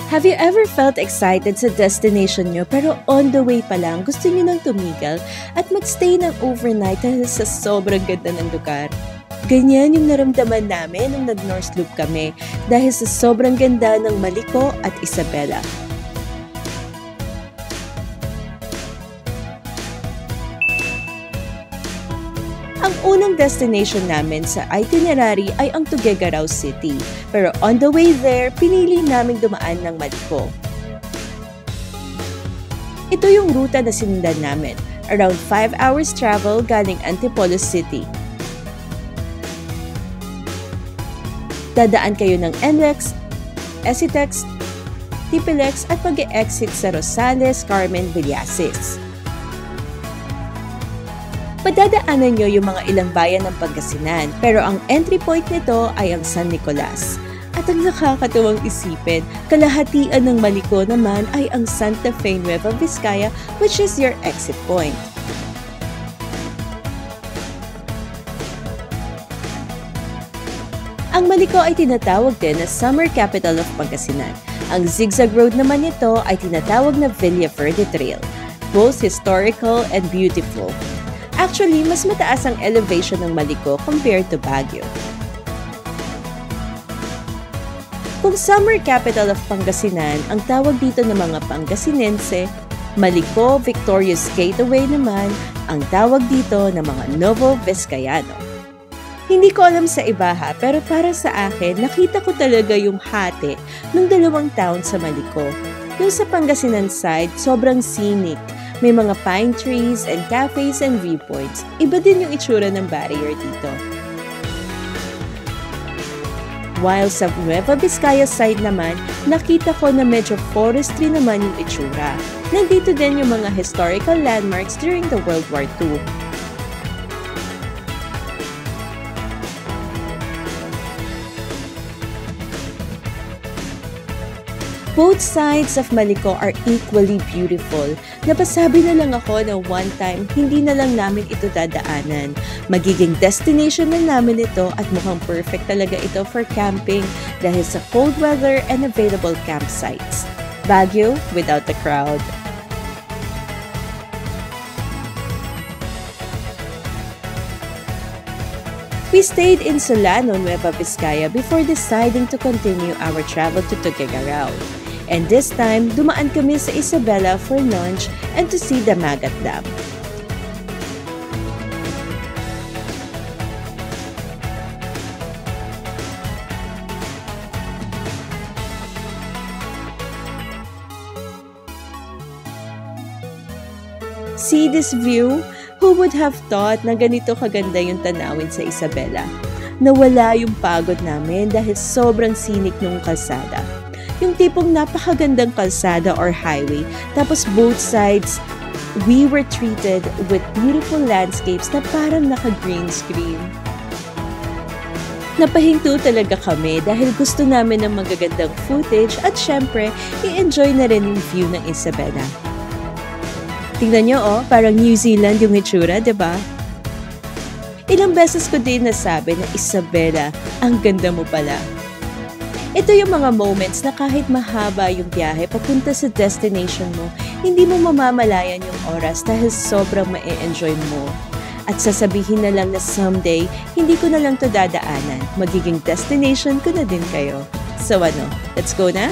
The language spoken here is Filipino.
Have you ever felt excited sa destination nyo pero on the way pa lang gusto nyo nang tumigil at magstay ng overnight dahil sa sobrang ganda ng lugar? Ganyan yung naramdaman namin nung nag-North Loop kami dahil sa sobrang ganda ng Maliko at Isabela. Ang unang destination namin sa itinerary ay ang Tuguegarao City, pero on the way there, pinili naming dumaan ng Maliko. Ito yung ruta na sinundan namin, around 5 hours travel galing Antipolo City. Dadaan kayo ng NLEX, SCTEX, TPLEX at mag-e-exit sa Rosales, Carmen, Villasis. Padadaanan nyo yung mga ilang bayan ng Pangasinan, pero ang entry point nito ay ang San Nicolas. At ang nakakatuwang isipin, kalahatian ng Maliko naman ay ang Santa Fe Nueva Vizcaya, which is your exit point. Ang Maliko ay tinatawag din na Summer Capital of Pangasinan. Ang zigzag road naman nito ay tinatawag na Villaverde Trail, both historical and beautiful. Actually, mas mataas ang elevation ng Maliko compared to Baguio. Kung Summer Capital of Pangasinan, ang tawag dito ng mga Pangasinense, Maliko Victorious Gateway naman ang tawag dito ng mga Novo Vizcayano. Hindi ko alam sa iba ha, pero para sa akin, nakita ko talaga yung hati ng dalawang town sa Maliko. Yung sa Pangasinan side, sobrang scenic. May mga pine trees and cafes and viewpoints. Iba din yung itsura ng barrier dito. While sa Nueva Vizcaya side naman, nakita ko na medyo forestry naman yung itsura. Nandito din yung mga historical landmarks during the World War II. Both sides of Maliko are equally beautiful. Napasabi na lang ako na one time, hindi na lang namin ito dadaanan. Magiging destination na namin ito at mukhang perfect talaga ito for camping dahil sa cold weather and available campsites. Baguio without the crowd. We stayed in Solano, Nueva Vizcaya before deciding to continue our travel to Tuguegarao. And this time, dumaan kami sa Isabela for lunch and to see the Magat Dam. See this view? Who would have thought na ganito kaganda yung tanawin sa Isabela? Nawala yung pagod namin dahil sobrang scenic nung kalsada. Yung tipong napakagandang kalsada or highway, tapos both sides, we were treated with beautiful landscapes na parang naka-green screen. Napahinto talaga kami dahil gusto namin ng magagandang footage at syempre, i-enjoy na rin yung view ng Isabela. Tingnan nyo parang New Zealand yung itsura, diba? Ilang beses ko din nasabi na Isabela, ang ganda mo pala. Ito yung mga moments na kahit mahaba yung biyahe papunta sa destination mo, hindi mo mamamalayan yung oras dahil sobrang ma-enjoy mo. At sasabihin na lang na someday, hindi ko na lang to dadaanan. Magiging destination ko na din kayo. So ano, let's go na?